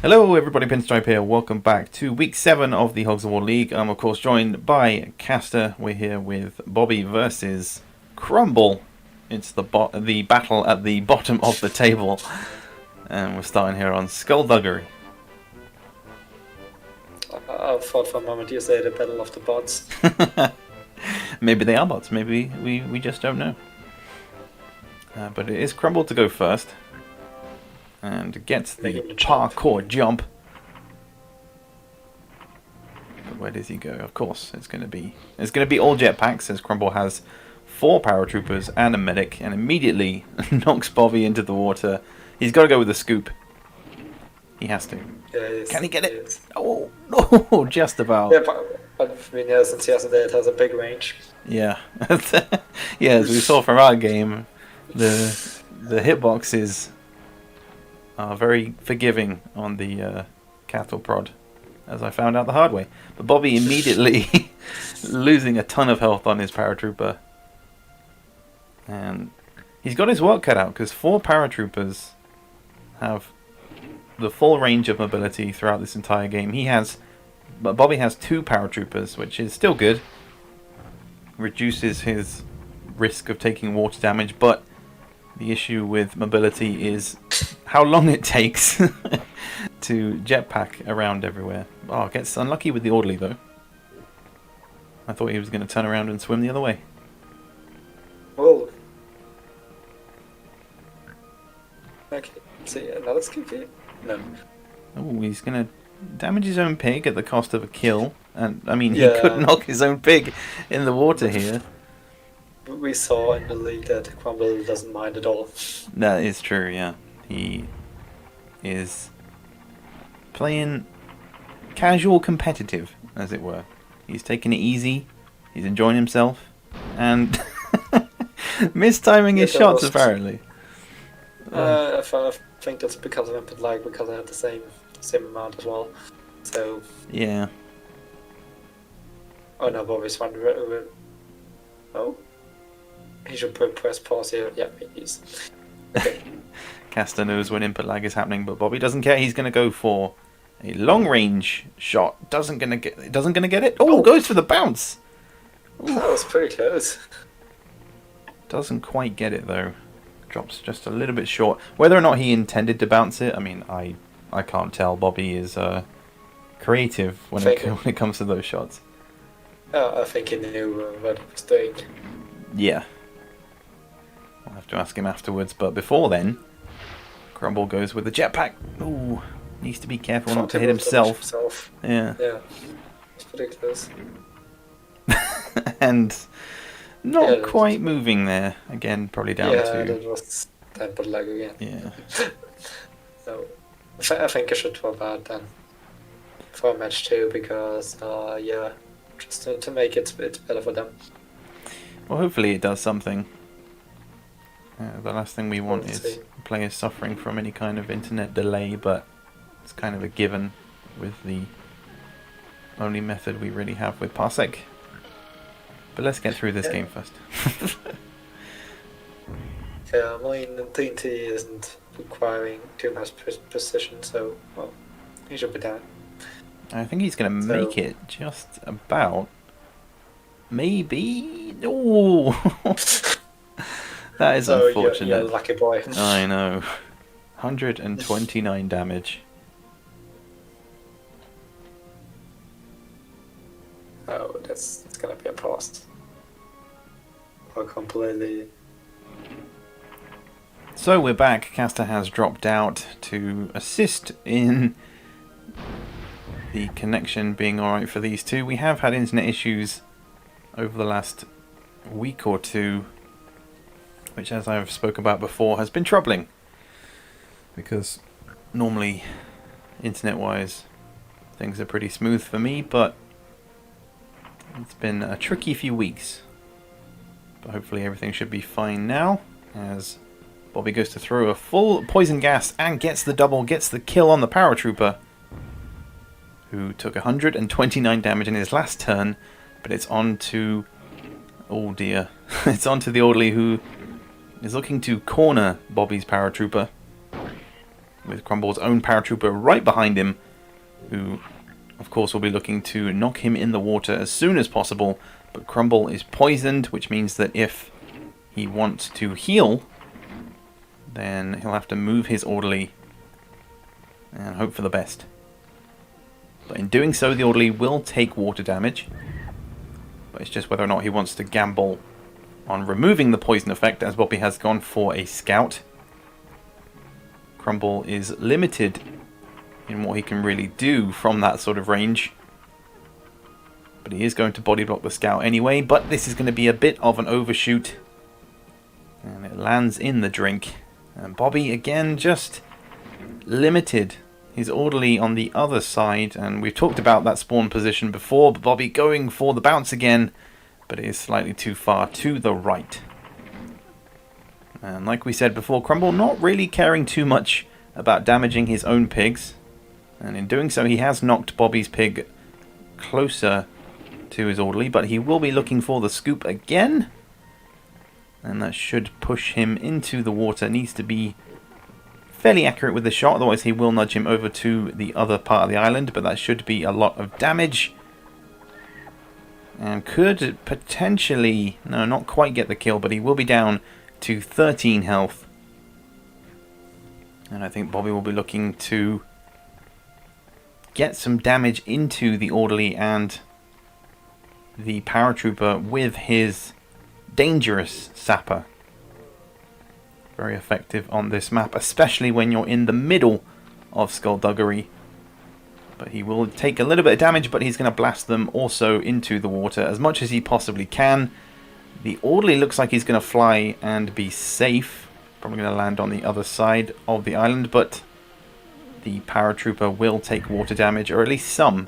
Hello everybody, Pinstripe here. Welcome back to week 7 of the Hogs of War League. I'm of course joined by Caster. We're here with Bobby versus Crumble. It's the battle at the bottom of the table. And we're starting here on Skullduggery. I thought for a moment you said the battle of the bots. Maybe they are bots, maybe we just don't know. But it is Crumble to go first. And gets the parkour jump. But where does he go? Of course, it's gonna be all jetpacks, as Crumble has 4 paratroopers and a medic, and immediately knocks Bobby into the water. He's got to go with the scoop. He has to. Yeah, can he get it? Oh no, just about. Yeah, but I mean, yeah, since yesterday it has a big range. Yeah, yeah. As we saw from our game, the hitboxes are very forgiving on the cattle prod, as I found out the hard way. But Bobby immediately losing a ton of health on his paratrooper. And he's got his work cut out, because 4 paratroopers have the full range of mobility throughout this entire game. But Bobby has 2 paratroopers, which is still good. Reduces his risk of taking water damage, but the issue with mobility is how long it takes to jetpack around everywhere. Oh, gets unlucky with the orderly though. I thought he was going to turn around and swim the other way. Well, okay. See another skip here? No. Oh, he's going to damage his own pig at the cost of a kill. And I mean, Yeah. he could knock his own pig in the water here. We saw in the league that Crumble doesn't mind at all. That is true, yeah. He is playing casual competitive, as it were. He's taking it easy, he's enjoying himself, and mistiming his shots, apparently. I think that's because of input lag, because I had the same amount as well. So. Yeah. Oh no, Bobby's fine. Oh. He should press pause here. Yeah, he's. Okay. Caster knows when input lag is happening, but Bobby doesn't care. He's going to go for a long range shot. Doesn't gonna get it. Oh, goes for the bounce. Ooh. That was pretty close. Doesn't quite get it though. Drops just a little bit short. Whether or not he intended to bounce it, I mean, I can't tell. Bobby is creative when it comes to those shots. Oh, I think he knew what he was doing. Yeah. I'll have to ask him afterwards, but before then, Crumble goes with the jetpack. Ooh, needs to be careful not to hit himself. Yeah. Yeah, it's pretty close. And not quite moving there. Again, probably down to... Yeah, that was input lag again. Yeah. So, I think I should throw that then for match 2, because, yeah, just to make it a bit better for them. Well, hopefully it does something. The last thing we want is players suffering from any kind of internet delay, but it's kind of a given with the only method we really have with Parsec. But let's get through this game first. Yeah, mine TNT isn't requiring too much precision, so, well, he should be down. I think he's going to make it just about. Maybe. Oh, that is unfortunate. You're a lucky boy. I know. 129 damage. Oh, that's gonna be a pause. Or completely. So we're back. Caster has dropped out to assist in the connection being alright for these two. We have had internet issues over the last week or two, which, as I've spoke about before, has been troubling, because normally internet wise things are pretty smooth for me, but it's been a tricky few weeks. But hopefully everything should be fine now, as Bobby goes to throw a full poison gas and gets the double, gets the kill on the paratrooper, who took 129 damage in his last turn. But it's on to... oh dear. It's on to the orderly, who is looking to corner Bobby's paratrooper. with Crumble's own paratrooper right behind him, who of course will be looking to knock him in the water as soon as possible. But Crumble is poisoned, which means that if he wants to heal, then he'll have to move his orderly and hope for the best. But in doing so, the orderly will take water damage. But it's just whether or not he wants to gamble on removing the poison effect, as Bobby has gone for a scout. Crumble is limited in what he can really do from that sort of range. But he is going to body block the scout anyway, but this is going to be a bit of an overshoot. And it lands in the drink. And Bobby, again, just limited. His orderly on the other side, and we've talked about that spawn position before, but Bobby going for the bounce again, but it is slightly too far to the right. And like we said before, Crumble not really caring too much about damaging his own pigs, and in doing so he has knocked Bobby's pig closer to his orderly, but he will be looking for the scoop again, and that should push him into the water. Needs to be fairly accurate with the shot, otherwise he will nudge him over to the other part of the island, but that should be a lot of damage. And could potentially, no, not quite get the kill, but he will be down to 13 health. And I think Bobby will be looking to get some damage into the orderly and the paratrooper with his dangerous sapper. Very effective on this map, especially when you're in the middle of skullduggery. But he will take a little bit of damage, but he's going to blast them also into the water as much as he possibly can. The orderly looks like he's going to fly and be safe. Probably going to land on the other side of the island, but the paratrooper will take water damage, or at least some,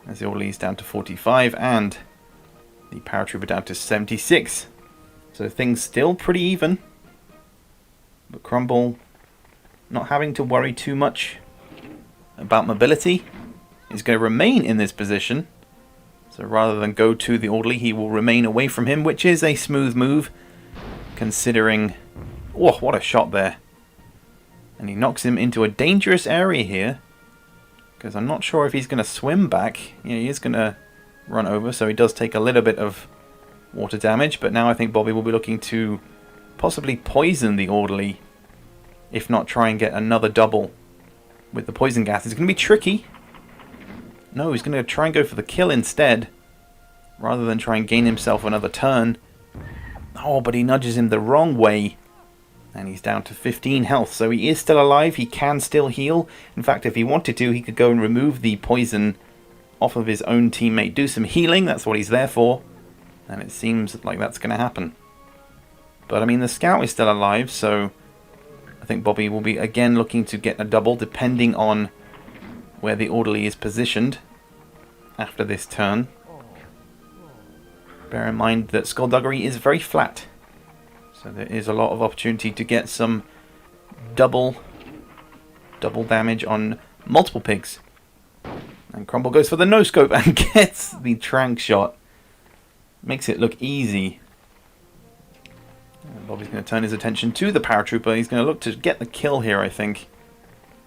as the orderly is down to 45 and the paratrooper down to 76. So things still pretty even. But Crumble, not having to worry too much about mobility, is going to remain in this position. So rather than go to the orderly, he will remain away from him, which is a smooth move, considering... Oh, what a shot there. And he knocks him into a dangerous area here, because I'm not sure if he's going to swim back. Yeah, he is going to run over, so he does take a little bit of water damage, but now I think Bobby will be looking to possibly poison the orderly, if not try and get another double with the poison gas. It's going to be tricky. No, he's going to try and go for the kill instead, rather than try and gain himself another turn. Oh, but he nudges him the wrong way, and he's down to 15 health, so he is still alive. He can still heal. In fact, if he wanted to, he could go and remove the poison off of his own teammate, do some healing. That's what he's there for, and it seems like that's going to happen. But I mean, the scout is still alive, so I think Bobby will be again looking to get a double, depending on where the orderly is positioned after this turn. Bear in mind that skullduggery is very flat, so there is a lot of opportunity to get some double damage on multiple pigs. And Crumble goes for the no-scope and gets the trank shot. Makes it look easy. And Bobby's going to turn his attention to the paratrooper. He's going to look to get the kill here, I think.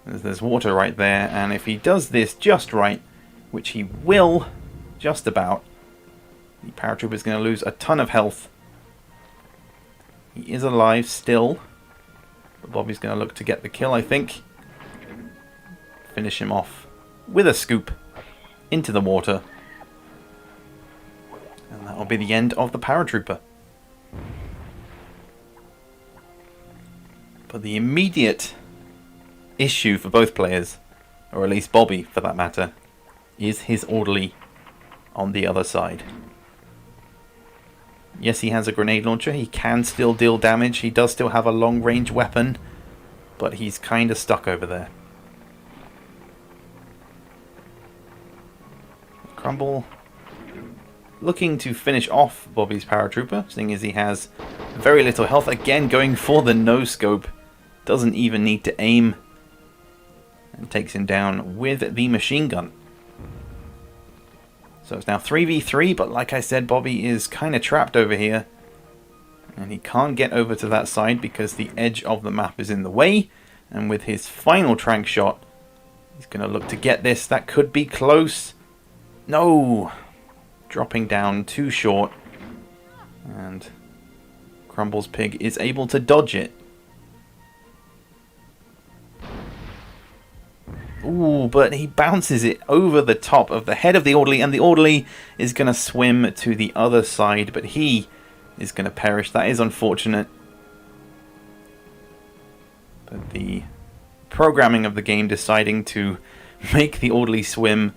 There's water right there, and if he does this just right, which he will, just about, the paratrooper is going to lose a ton of health. He is alive still, but Bobby's going to look to get the kill, I think. Finish him off with a scoop into the water. And that will be the end of the paratrooper. But the immediate issue for both players, or at least Bobby for that matter, is his orderly on the other side. Yes, he has a grenade launcher. He can still deal damage. He does still have a long range weapon, but he's kind of stuck over there. Crumble looking to finish off Bobby's paratrooper, seeing as he has very little health. Again, going for the no-scope. Doesn't even need to aim. And takes him down with the machine gun. So it's now 3v3, but like I said, Bobby is kind of trapped over here. And he can't get over to that side because the edge of the map is in the way. And with his final trank shot, he's going to look to get this. That could be close. No! Dropping down too short. And Crumble's pig is able to dodge it. Ooh, but he bounces it over the top of the head of the orderly, and the orderly is going to swim to the other side, but he is going to perish. That is unfortunate. But the programming of the game deciding to make the orderly swim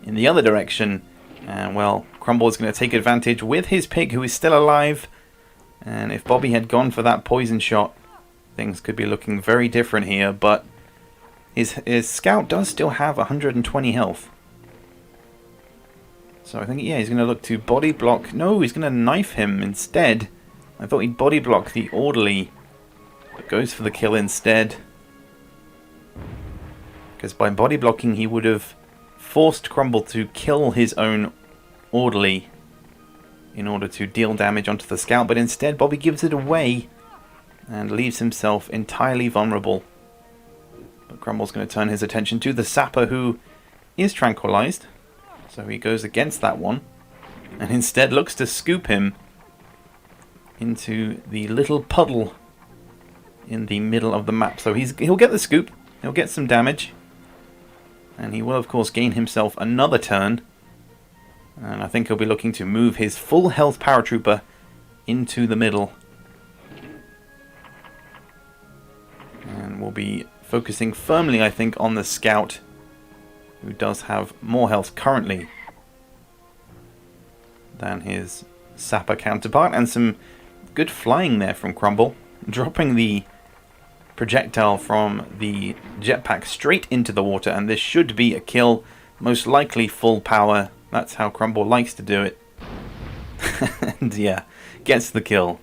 in the other direction, and well, Crumble is going to take advantage with his pig, who is still alive. And if Bobby had gone for that poison shot, things could be looking very different here, but his scout does still have 120 health. So I think, yeah, he's going to look to body block. No, he's going to knife him instead. I thought he'd body block the orderly, but goes for the kill instead. Because by body blocking, he would have forced Crumble to kill his own orderly in order to deal damage onto the scout. But instead, Bobby gives it away and leaves himself entirely vulnerable. But Crumble's going to turn his attention to the sapper, who is tranquilized. So he goes against that one and instead looks to scoop him into the little puddle in the middle of the map. So he'll get the scoop, he'll get some damage, and he will of course gain himself another turn. And I think he'll be looking to move his full health paratrooper into the middle. And we'll be focusing firmly, I think, on the scout, who does have more health currently than his sapper counterpart. And some good flying there from Crumble, dropping the projectile from the jetpack straight into the water, and this should be a kill, most likely full power. That's how Crumble likes to do it. And yeah, gets the kill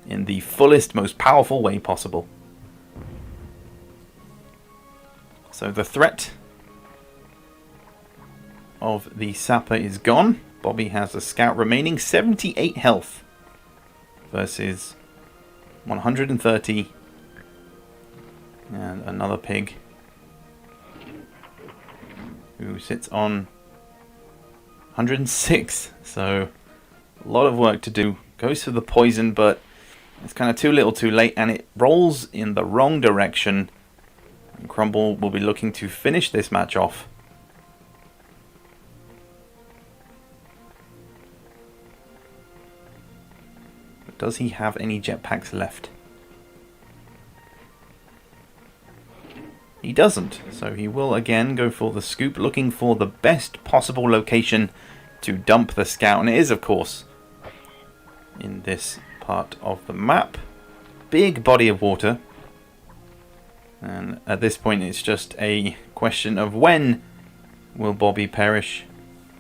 in the fullest, most powerful way possible. So the threat of the sapper is gone. Bobby has a scout remaining, 78 health versus 130. And another pig who sits on 106. So a lot of work to do. Goes for the poison, but it's kind of too little too late, and it rolls in the wrong direction. And Crumble will be looking to finish this match off. But does he have any jetpacks left? He doesn't, so he will again go for the scoop, looking for the best possible location to dump the scout. And it is, of course, in this part of the map. Big body of water. And at this point it's just a question of when will Bobby perish.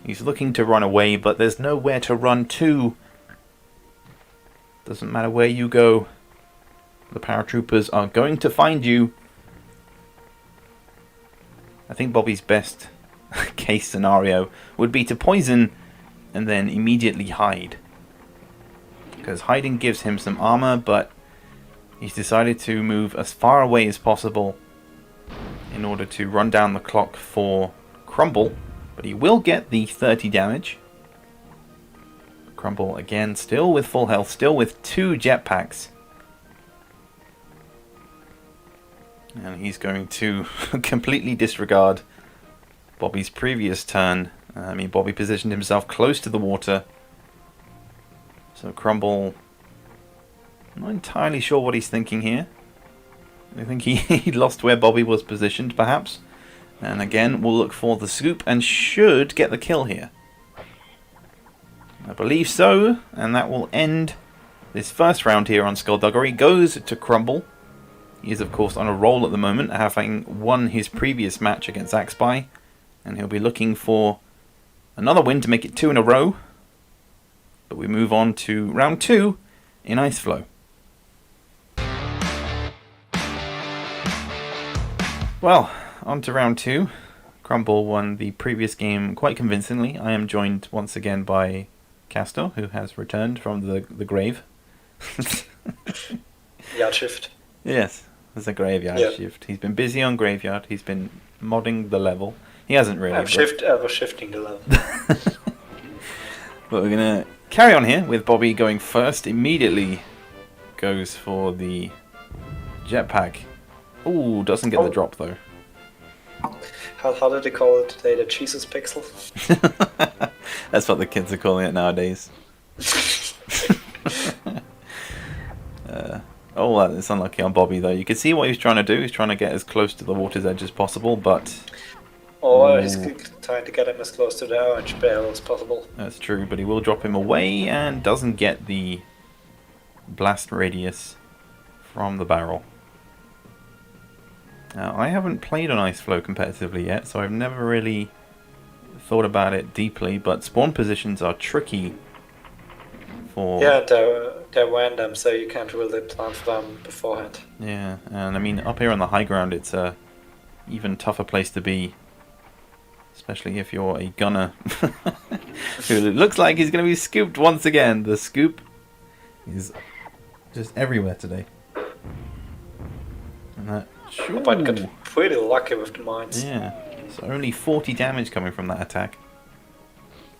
He's looking to run away, but there's nowhere to run to. Doesn't matter where you go, the paratroopers are going to find you. I think Bobby's best case scenario would be to poison and then immediately hide. Because hiding gives him some armor, but he's decided to move as far away as possible in order to run down the clock for Crumble. But he will get the 30 damage. Crumble again, still with full health, still with 2 jetpacks. And he's going to completely disregard Bobby's previous turn. Bobby positioned himself close to the water. So Crumble, I'm not entirely sure what he's thinking here. I think he lost where Bobby was positioned, perhaps. And again, we'll look for the scoop and should get the kill here. I believe so, and that will end this first round here on Skullduggery. Goes to Crumble. He is, of course, on a roll at the moment, having won his previous match against Axby. And he'll be looking for another win to make it 2 in a row. But we move on to round 2 in Ice Flow. Well, on to round 2. Crumble won the previous game quite convincingly. I am joined once again by Castor, who has returned from the grave. Yeah, shift. Yes. There's a graveyard Yeah. shift. He's been busy on graveyard. He's been modding the level. He hasn't really. I was shifting the level. But we're going to carry on here with Bobby going first. Immediately goes for the jetpack. Ooh, doesn't get the drop though. How did they call it today? The Jesus Pixel? That's what the kids are calling it nowadays. Oh, that's unlucky on Bobby though. You can see what he's trying to do. He's trying to get as close to the water's edge as possible, but... Or he's trying to get him as close to the orange barrel as possible. That's true, but he will drop him away and doesn't get the blast radius from the barrel. Now, I haven't played on Ice Flow competitively yet, so I've never really thought about it deeply, but spawn positions are tricky for... Yeah, they're random, so you can't really plan for them beforehand. Yeah, and I mean, up here on the high ground, it's a even tougher place to be, especially if you're a gunner. Who looks like he's going to be scooped once again. The scoop is just everywhere today. And that... But got pretty lucky with the mines. Yeah, so only 40 damage coming from that attack.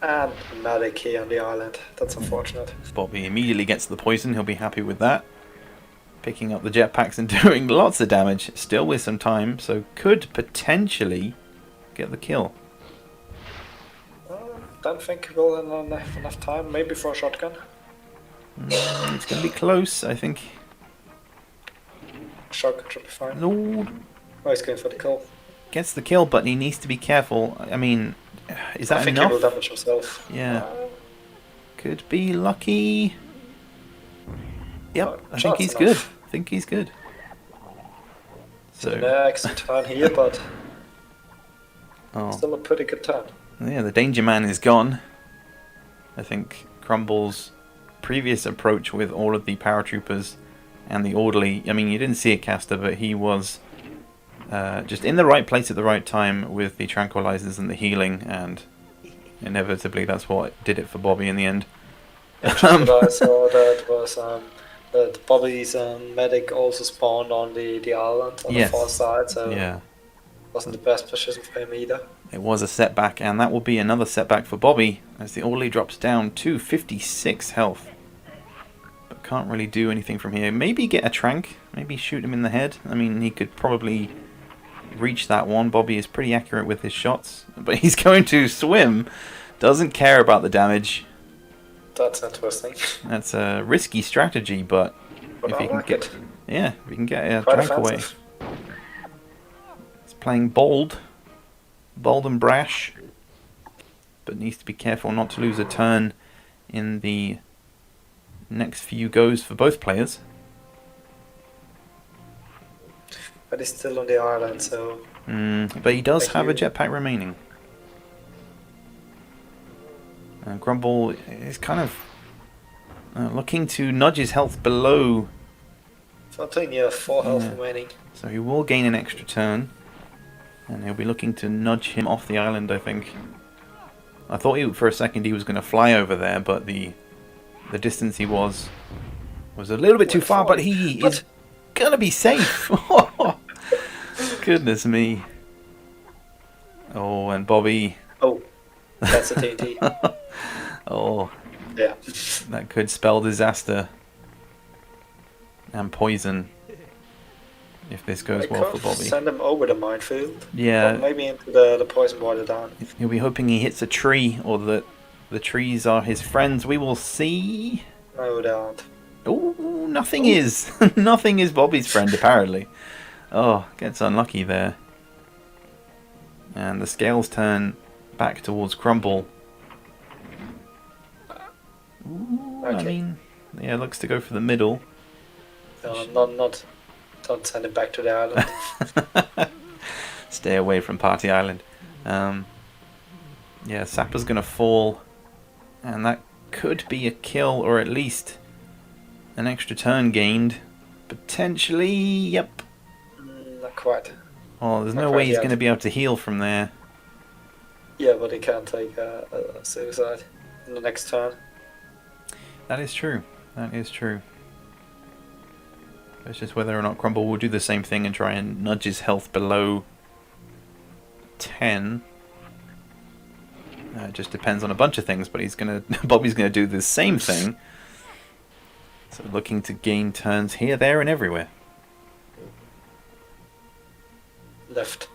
And a medic here on the island. That's unfortunate. Bobby immediately gets the poison. He'll be happy with that. Picking up the jetpacks and doing lots of damage. Still with some time, so could potentially get the kill. Don't think we'll have enough time. Maybe for a shotgun. It's going to be close, I think. Shotgun should be fine. Lord. Oh, he's going for the kill. Gets the kill, but he needs to be careful. I mean, is that I think enough? he will damage himself. Yeah. Could be lucky. Yep, I think he's good. I think he's good. So Next turn here, but oh. still a pretty good turn. Yeah, the danger man is gone. I think Crumble's previous approach with all of the paratroopers and the orderly, I mean, you didn't see it, Caster, but he was just in the right place at the right time with the tranquilizers and the healing, and inevitably that's what did it for Bobby in the end. What I saw that was that Bobby's medic also spawned on the island on the far side, so yeah, wasn't the best position for him either. It was a setback, and that will be another setback for Bobby as the orderly drops down to 56 health. But can't really do anything from here. Maybe get a trank, maybe shoot him in the head. I mean, he could probably reach that one. Bobby is pretty accurate with his shots, but he's going to swim. Doesn't care about the damage. That's interesting. That's a risky strategy, but if he can get, yeah, if he can get a trank away. He's playing bold and brash, but needs to be careful not to lose a turn in the next few goes for both players. But he's still on the island, so... but he does have a jetpack remaining. And Crumble is kind of looking to nudge his health below. 14, yeah, 4 health remaining. So he will gain an extra turn. And he'll be looking to nudge him off the island, I think. I thought for a second he was going to fly over there, but the distance he was a little bit too far, but he is going to be safe. Goodness me. Oh, and Bobby. Oh, that's a TNT. Oh. Yeah. That could spell disaster. And poison. If this goes well for Bobby. Send him over the minefield. Yeah. Or maybe into the poison water down. He'll be hoping he hits a tree, or that the trees are his friends. We will see. No, they aren't. Oh, nothing is. Nothing is Bobby's friend, apparently. Oh, gets unlucky there. And the scales turn back towards Crumble. Ooh, okay. I mean, yeah, looks to go for the middle. Don't send him back to the island. Stay away from Party Island. Yeah, Sapper's going to fall. And that could be a kill, or at least an extra turn gained. Potentially, yep. Not quite. Oh, there's no way he's going to be able to heal from there. Yeah, but he can take a suicide in the next turn. That is true. That is true. It's just whether or not Crumble will do the same thing and try and nudge his health below 10. It just depends on a bunch of things, but Bobby's gonna do the same thing. So looking to gain turns here, there, and everywhere. Left.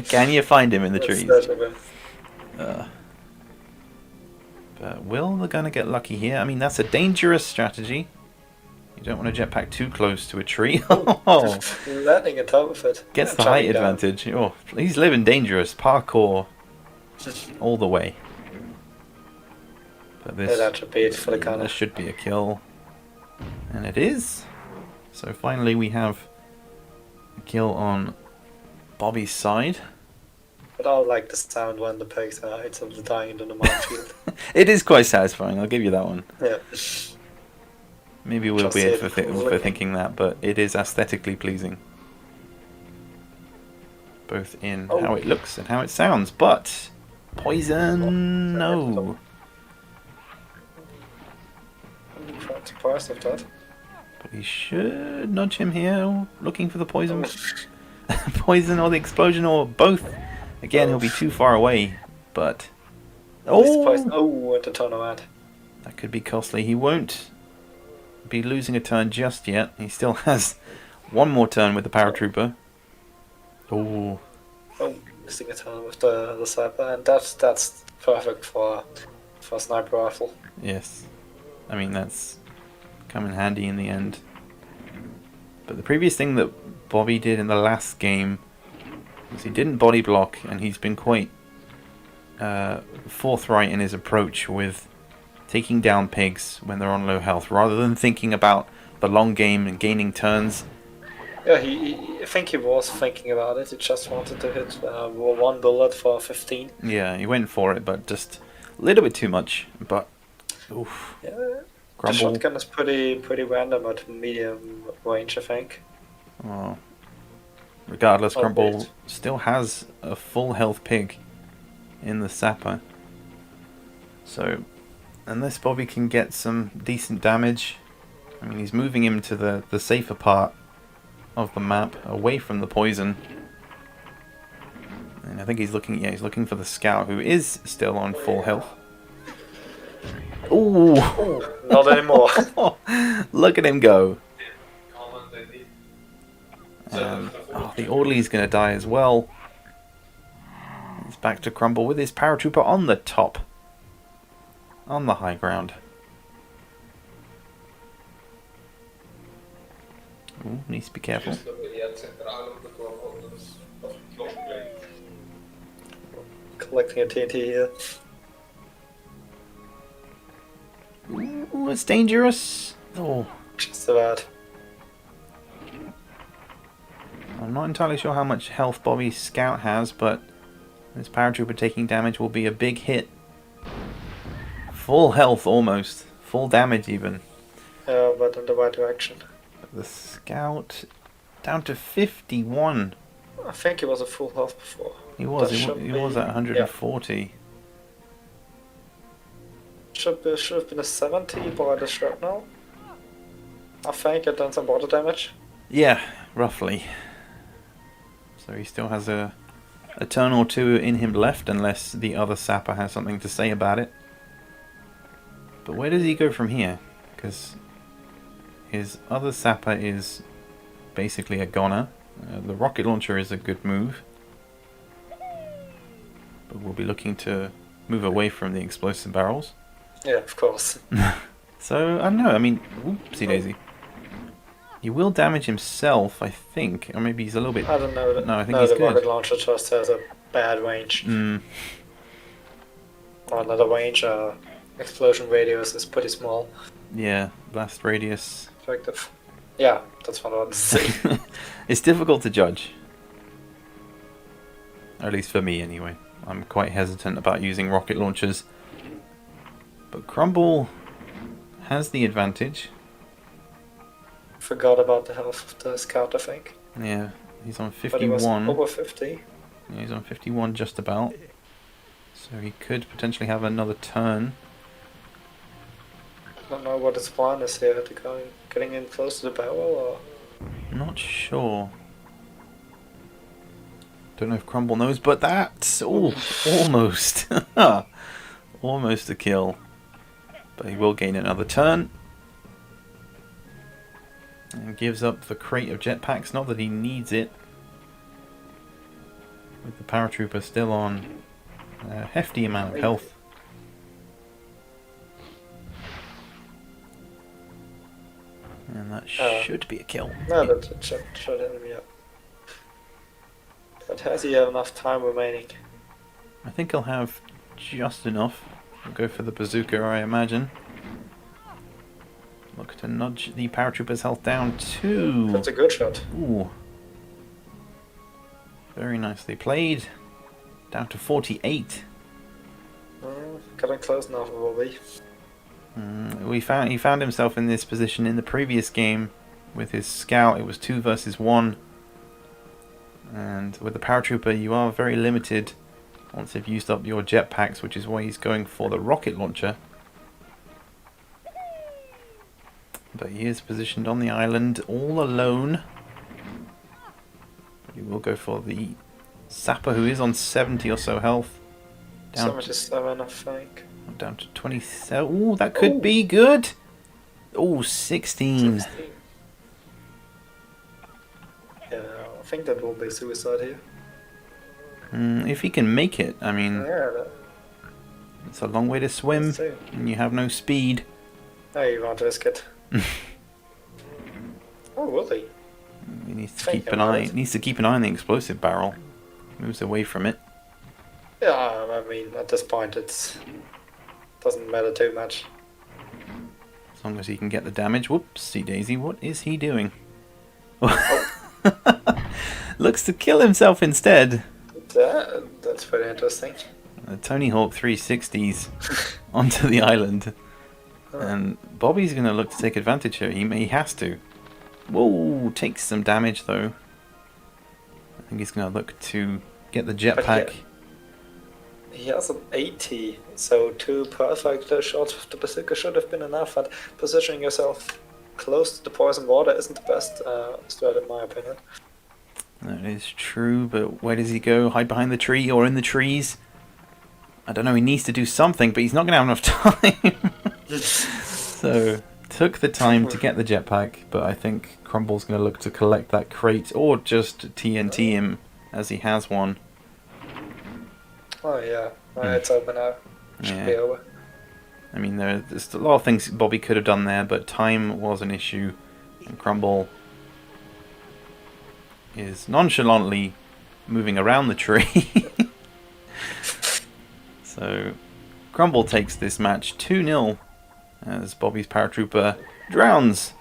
Can you find him in the trees? That's But will the gunner get lucky here? I mean, that's a dangerous strategy. You don't want to jetpack too close to a tree. Oh, landing on top of it. gets the height advantage. Oh, he's living dangerous. Parkour all the way. But this, that should be it for the gunner. This should be a kill. And it is. So finally we have a kill on Bobby's side. But I like the sound when the pigs are instantly dying into the minefield. It is quite satisfying, I'll give you that one. Yeah. Maybe we'll Just be it for looking. thinking that, but it is aesthetically pleasing. Both in how it looks and how it sounds, but poison, no. I'm quite surprised of that. But he should nudge him here, looking for the poison. Poison or the explosion or both. Again, he'll be too far away, but... Oh, at the turn around. That could be costly. He won't be losing a turn just yet. He still has one more turn with the paratrooper. Oh, missing a turn with the sniper, and that's perfect for a sniper rifle. yes. I mean, that's come in handy in the end. But the previous thing that Bobby did in the last game was he didn't body block, and he's been quite forthright in his approach with taking down pigs when they're on low health, rather than thinking about the long game and gaining turns. Yeah, I think he was thinking about it. He just wanted to hit one bullet for 15. Yeah, he went for it, but just a little bit too much. But oof. Yeah, the Crumble. shotgun is pretty random at medium range, I think. Oh. Regardless, Crumble Albeit. still has a full health pig in the sapper. So, unless Bobby can get some decent damage, I mean, he's moving him to the safer part of the map, away from the poison. And I think he's looking for the scout, who is still on full health. Ooh! Not anymore. Look at him go. The orderly's going to die as well. It's back to Crumble with his paratrooper on the top. On the high ground. Ooh, needs to be careful. Collecting a TNT here. Ooh, it's dangerous. Oh, Just about. I'm not entirely sure how much health Bobby's scout has, but this paratrooper taking damage will be a big hit. Full health almost. Full damage even. Yeah, but in the right direction. The scout down to 51. I think he was at full health before. He was. That He should was be- at 140. Should have been a 70 by the shrapnel. I think it done some water damage. Yeah, roughly. So he still has a turn or two in him left, unless the other sapper has something to say about it. But where does he go from here? Because his other sapper is basically a goner. The rocket launcher is a good move. But we'll be looking to move away from the explosive barrels. Yeah, of course. So, I don't know, I mean, oopsie daisy. He will damage himself, I think. Or maybe he's a little bit... I don't know. No, I think he's the good. rocket launcher just has a bad range. Mm, Or another range, explosion radius is pretty small. yeah, blast radius. Effective. Yeah, that's what I wanted to say. It's difficult to judge. At least for me, anyway. I'm quite hesitant about using rocket launchers. But Crumble has the advantage. Forgot about the health of the scout, I think. Yeah, he's on But he was 51. over 50. Yeah, he's on 51 just about. So he could potentially have another turn. don't know what his plan is here. To go getting in close to the barrel, or Not sure. Don't know if Crumble knows, but that's almost. Almost a kill. But he will gain another turn. And gives up the crate of jetpacks. Not that he needs it. With the paratrooper still on a hefty amount of health. And that should be a kill. no, that should hit me up. But has he enough time remaining? I think he'll have just enough. We'll go for the bazooka, I imagine. Look to nudge the paratrooper's health down to... That's a good shot. Ooh. Very nicely played. Down to 48. Getting close enough, Bobby. He found himself in this position in the previous game with his scout. It was 2 versus 1. And with the paratrooper, you are very limited once you've used up your jetpacks, which is why he's going for the rocket launcher. But he is positioned on the island all alone. He will go for the sapper, who is on 70 or so health. Down 77, I think. Down to 27. Ooh, that could be good. Oh, 16. 16. Yeah, I think that will be suicide here. If he can make it, I mean, Yeah, it's a long way to swim, let's see. and you have no speed. No, you won't risk it. Oh, will he? He needs to Think keep an about eye. it. Needs to keep an eye on the explosive barrel. Moves away from it. Yeah, I mean, at this point, it doesn't matter too much. As long as he can get the damage. Whoopsie daisy, what is he doing? Looks to kill himself instead. That's pretty interesting. Tony Hawk 360s onto the island. And Bobby's going to look to take advantage here. He has to. Whoa, takes some damage though. I think he's going to look to get the jetpack. He has an 80, so 2 perfect shots of the bazooka should have been enough, but positioning yourself close to the poison water isn't the best strat in my opinion. That is true, but where does he go? Hide behind the tree or in the trees? I don't know, he needs to do something, but he's not going to have enough time. So, took the time to get the jetpack, but I think Crumble's going to look to collect that crate, or just TNT him, as he has one. Oh yeah, it's open now. Should be over. I mean, there's a lot of things Bobby could have done there, but time was an issue, and Crumble is nonchalantly moving around the tree. So, Crumble takes this match 2-0 as Bobby's paratrooper drowns.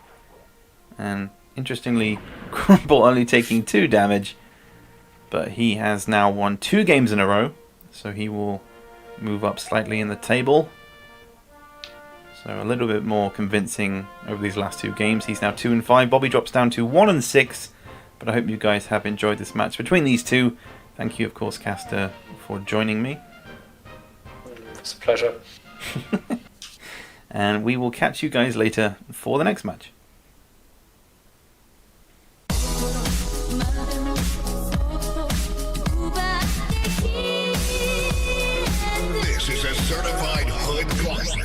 And interestingly, Crumble only taking 2 damage, but he has now won 2 games in a row, so he will move up slightly in the table. So a little bit more convincing over these last 2 games. He's now 2-5. Bobby drops down to 1-6. But I hope you guys have enjoyed this match between these two. Thank you, of course, Caster, for joining me. It's a pleasure. And we will catch you guys later for the next match. This is a certified hood classic.